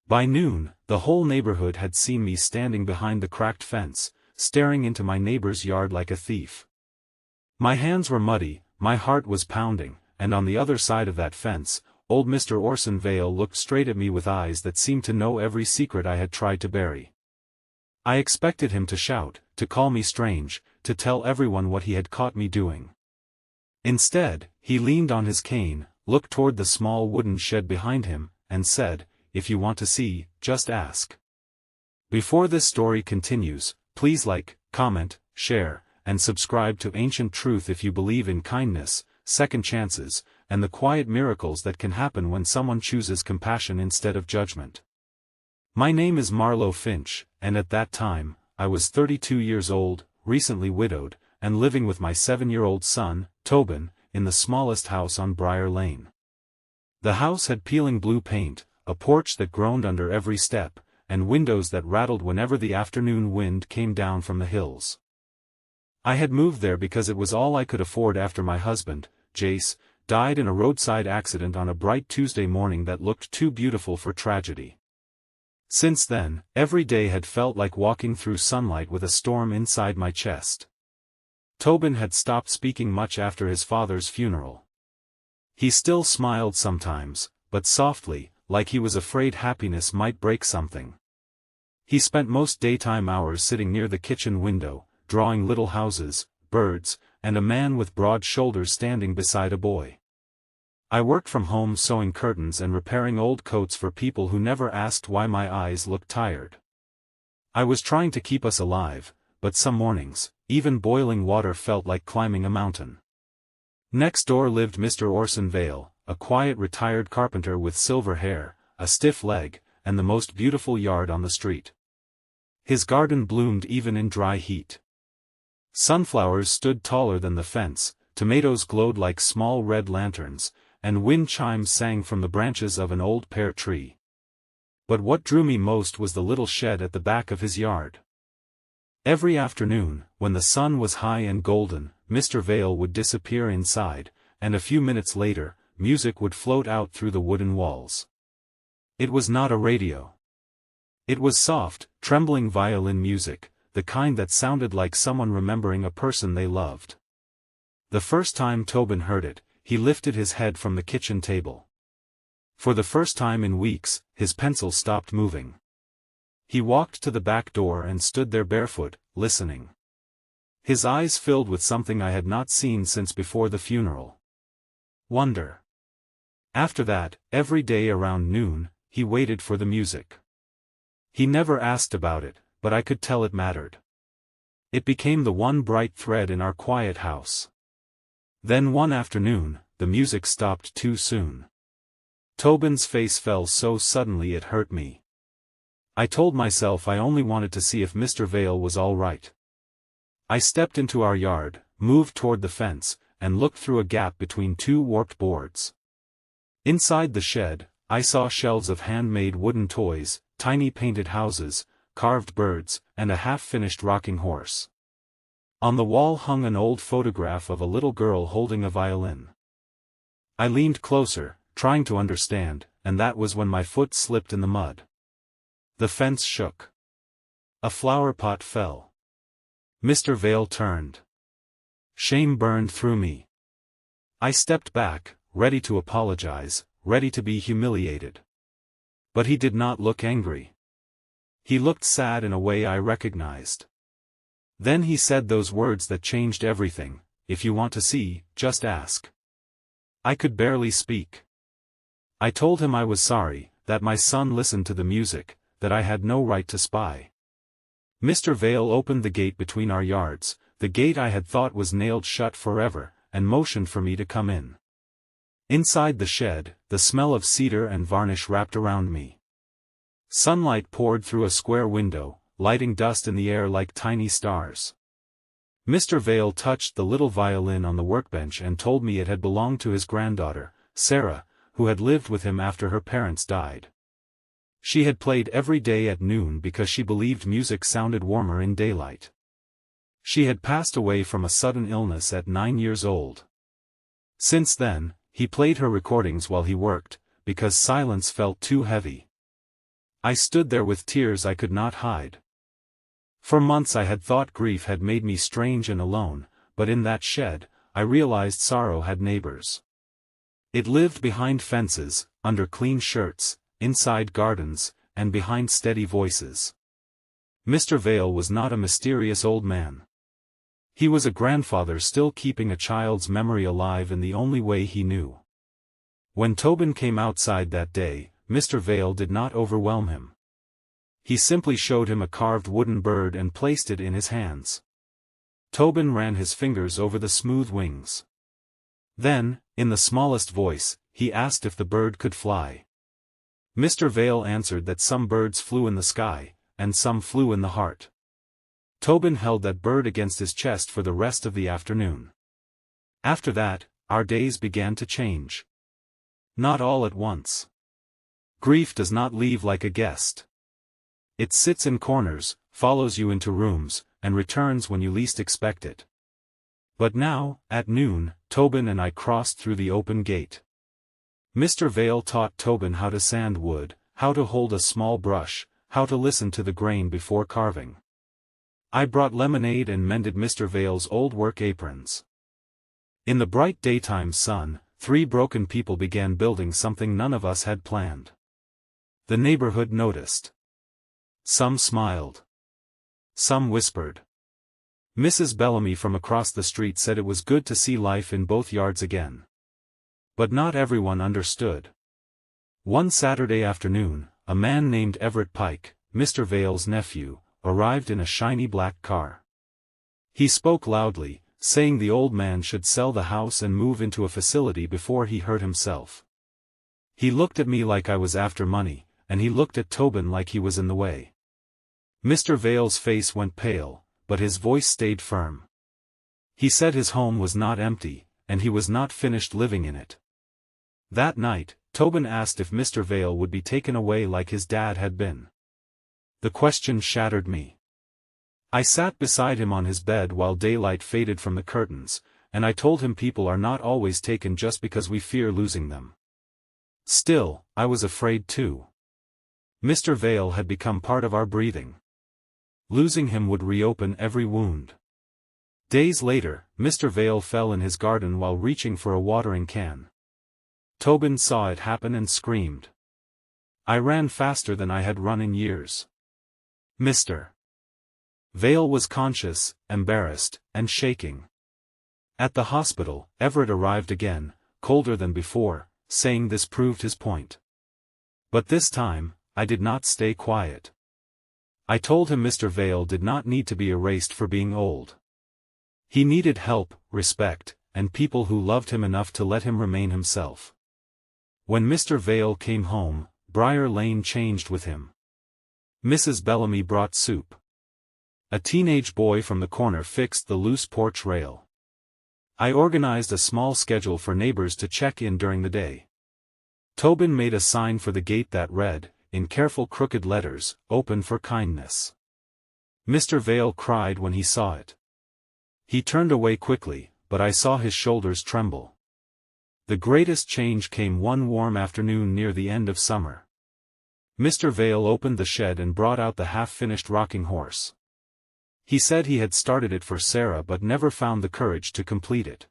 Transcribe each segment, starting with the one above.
By noon, the whole neighborhood had seen me standing behind the cracked fence, staring into my neighbor's yard like a thief. My hands were muddy, my heart was pounding, and on the other side of that fence, old Mr. Orson Vale looked straight at me with eyes that seemed to know every secret I had tried to bury. I expected him to shout, to call me strange, to tell everyone what he had caught me doing. Instead, he leaned on his cane, looked toward the small wooden shed behind him, and said, "If you want to see, just ask." Before this story continues, please like, comment, share, and subscribe to Ancient Truth if you believe in kindness, second chances, and the quiet miracles that can happen when someone chooses compassion instead of judgment. My name is Marlowe Finch, and at that time, I was 32 years old, recently widowed, and living with my 7-year-old son, Tobin, in the smallest house on Briar Lane. The house had peeling blue paint, a porch that groaned under every step, and windows that rattled whenever the afternoon wind came down from the hills. I had moved there because it was all I could afford after my husband, Jace, died in a roadside accident on a bright Tuesday morning that looked too beautiful for tragedy. Since then, every day had felt like walking through sunlight with a storm inside my chest. Tobin had stopped speaking much after his father's funeral. He still smiled sometimes, but softly, like he was afraid happiness might break something. He spent most daytime hours sitting near the kitchen window, drawing little houses, birds, and a man with broad shoulders standing beside a boy. I worked from home sewing curtains and repairing old coats for people who never asked why my eyes looked tired. I was trying to keep us alive, but some mornings, even boiling water felt like climbing a mountain. Next door lived Mr. Orson Vale, a quiet retired carpenter with silver hair, a stiff leg, and the most beautiful yard on the street. His garden bloomed even in dry heat. Sunflowers stood taller than the fence, tomatoes glowed like small red lanterns, and wind chimes sang from the branches of an old pear tree. But what drew me most was the little shed at the back of his yard. Every afternoon, when the sun was high and golden, Mr. Vale would disappear inside, and a few minutes later, music would float out through the wooden walls. It was not a radio. It was soft, trembling violin music, the kind that sounded like someone remembering a person they loved. The first time Tobin heard it, he lifted his head from the kitchen table. For the first time in weeks, his pencil stopped moving. He walked to the back door and stood there barefoot, listening. His eyes filled with something I had not seen since before the funeral. Wonder. After that, every day around noon, he waited for the music. He never asked about it, but I could tell it mattered. It became the one bright thread in our quiet house. Then one afternoon, the music stopped too soon. Tobin's face fell so suddenly it hurt me. I told myself I only wanted to see if Mr. Vale was all right. I stepped into our yard, moved toward the fence, and looked through a gap between two warped boards. Inside the shed, I saw shelves of handmade wooden toys, tiny painted houses, carved birds, and a half-finished rocking horse. On the wall hung an old photograph of a little girl holding a violin. I leaned closer, trying to understand, and that was when my foot slipped in the mud. The fence shook. A flower pot fell. Mr. Vale turned. Shame burned through me. I stepped back, ready to apologize, ready to be humiliated. But he did not look angry. He looked sad in a way I recognized. Then he said those words that changed everything: "If you want to see, just ask." I could barely speak. I told him I was sorry, that my son listened to the music, that I had no right to spy. Mr. Vale opened the gate between our yards, the gate I had thought was nailed shut forever, and motioned for me to come in. Inside the shed, the smell of cedar and varnish wrapped around me. Sunlight poured through a square window, lighting dust in the air like tiny stars. Mr. Vale touched the little violin on the workbench and told me it had belonged to his granddaughter, Sarah, who had lived with him after her parents died. She had played every day at noon because she believed music sounded warmer in daylight. She had passed away from a sudden illness at 9 years old. Since then, he played her recordings while he worked, because silence felt too heavy. I stood there with tears I could not hide. For months I had thought grief had made me strange and alone, but in that shed, I realized sorrow had neighbors. It lived behind fences, under clean shirts, inside gardens, and behind steady voices. Mr. Vale was not a mysterious old man. He was a grandfather still keeping a child's memory alive in the only way he knew. When Tobin came outside that day, Mr. Vale did not overwhelm him. He simply showed him a carved wooden bird and placed it in his hands. Tobin ran his fingers over the smooth wings. Then, in the smallest voice, he asked if the bird could fly. Mr. Vale answered that some birds flew in the sky, and some flew in the heart. Tobin held that bird against his chest for the rest of the afternoon. After that, our days began to change. Not all at once. Grief does not leave like a guest. It sits in corners, follows you into rooms, and returns when you least expect it. But now, at noon, Tobin and I crossed through the open gate. Mr. Vale taught Tobin how to sand wood, how to hold a small brush, how to listen to the grain before carving. I brought lemonade and mended Mr. Vale's old work aprons. In the bright daytime sun, 3 broken people began building something none of us had planned. The neighborhood noticed. Some smiled. Some whispered. Mrs. Bellamy from across the street said it was good to see life in both yards again. But not everyone understood. One Saturday afternoon, a man named Everett Pike, Mr. Vale's nephew, arrived in a shiny black car. He spoke loudly, saying the old man should sell the house and move into a facility before he hurt himself. He looked at me like I was after money, and he looked at Tobin like he was in the way. Mr. Vale's face went pale, but his voice stayed firm. He said his home was not empty, and he was not finished living in it. That night, Tobin asked if Mr. Vale would be taken away like his dad had been. The question shattered me. I sat beside him on his bed while daylight faded from the curtains, and I told him people are not always taken just because we fear losing them. Still, I was afraid too. Mr. Vale had become part of our breathing. Losing him would reopen every wound. Days later, Mr. Vale fell in his garden while reaching for a watering can. Tobin saw it happen and screamed. I ran faster than I had run in years. Mr. Vale was conscious, embarrassed, and shaking. At the hospital, Everett arrived again, colder than before, saying this proved his point. But this time, I did not stay quiet. I told him Mr. Vale did not need to be erased for being old. He needed help, respect, and people who loved him enough to let him remain himself. When Mr. Vale came home, Briar Lane changed with him. Mrs. Bellamy brought soup. A teenage boy from the corner fixed the loose porch rail. I organized a small schedule for neighbors to check in during the day. Tobin made a sign for the gate that read, in careful crooked letters, "Open for kindness." Mr. Vale cried when he saw it. He turned away quickly, but I saw his shoulders tremble. The greatest change came one warm afternoon near the end of summer. Mr. Vale opened the shed and brought out the half-finished rocking horse. He said he had started it for Sarah but never found the courage to complete it.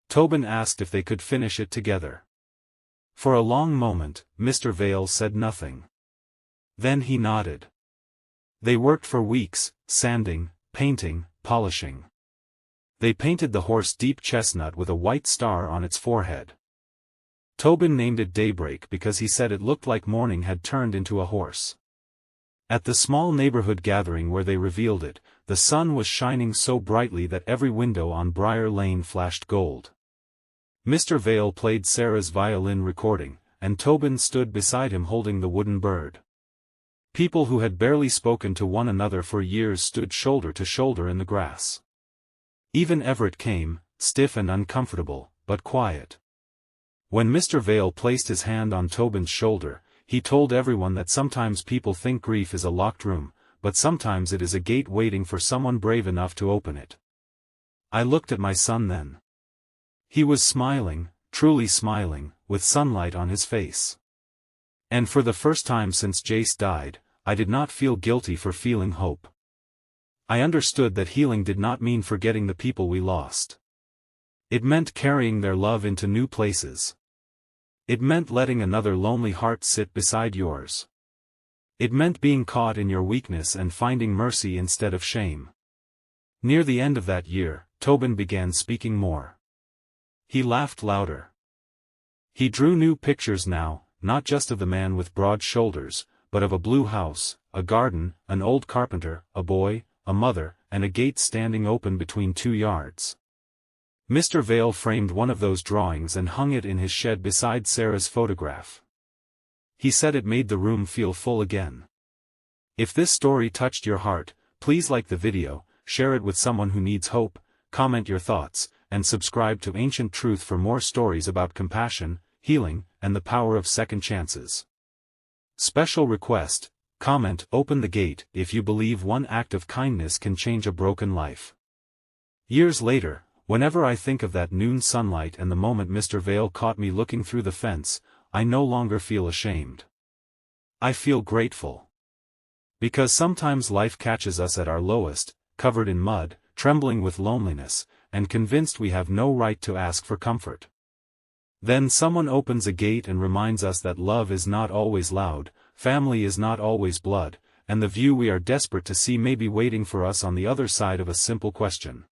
Tobin asked if they could finish it together. For a long moment, Mr. Vale said nothing. Then he nodded. They worked for weeks, sanding, painting, polishing. They painted the horse deep chestnut with a white star on its forehead. Tobin named it Daybreak because he said it looked like morning had turned into a horse. At the small neighborhood gathering where they revealed it, the sun was shining so brightly that every window on Briar Lane flashed gold. Mr. Vale played Sarah's violin recording, and Tobin stood beside him holding the wooden bird. People who had barely spoken to one another for years stood shoulder to shoulder in the grass. Even Everett came, stiff and uncomfortable, but quiet. When Mr. Vale placed his hand on Tobin's shoulder, he told everyone that sometimes people think grief is a locked room, but sometimes it is a gate waiting for someone brave enough to open it. I looked at my son then. He was smiling, truly smiling, with sunlight on his face. And for the first time since Jace died, I did not feel guilty for feeling hope. I understood that healing did not mean forgetting the people we lost. It meant carrying their love into new places. It meant letting another lonely heart sit beside yours. It meant being caught in your weakness and finding mercy instead of shame. Near the end of that year, Tobin began speaking more. He laughed louder. He drew new pictures now, not just of the man with broad shoulders, but of a blue house, a garden, an old carpenter, a boy, a mother, and a gate standing open between 2 yards. Mr. Vale framed one of those drawings and hung it in his shed beside Sarah's photograph. He said it made the room feel full again. If this story touched your heart, please like the video, share it with someone who needs hope, comment your thoughts, and subscribe to Ancient Truth for more stories about compassion, healing, and the power of second chances. Special request: comment "Open the gate" if you believe one act of kindness can change a broken life. Years later, whenever I think of that noon sunlight and the moment Mr. Vale caught me looking through the fence, I no longer feel ashamed. I feel grateful. Because sometimes life catches us at our lowest, covered in mud, trembling with loneliness, and convinced we have no right to ask for comfort. Then someone opens a gate and reminds us that love is not always loud, family is not always blood, and the view we are desperate to see may be waiting for us on the other side of a simple question.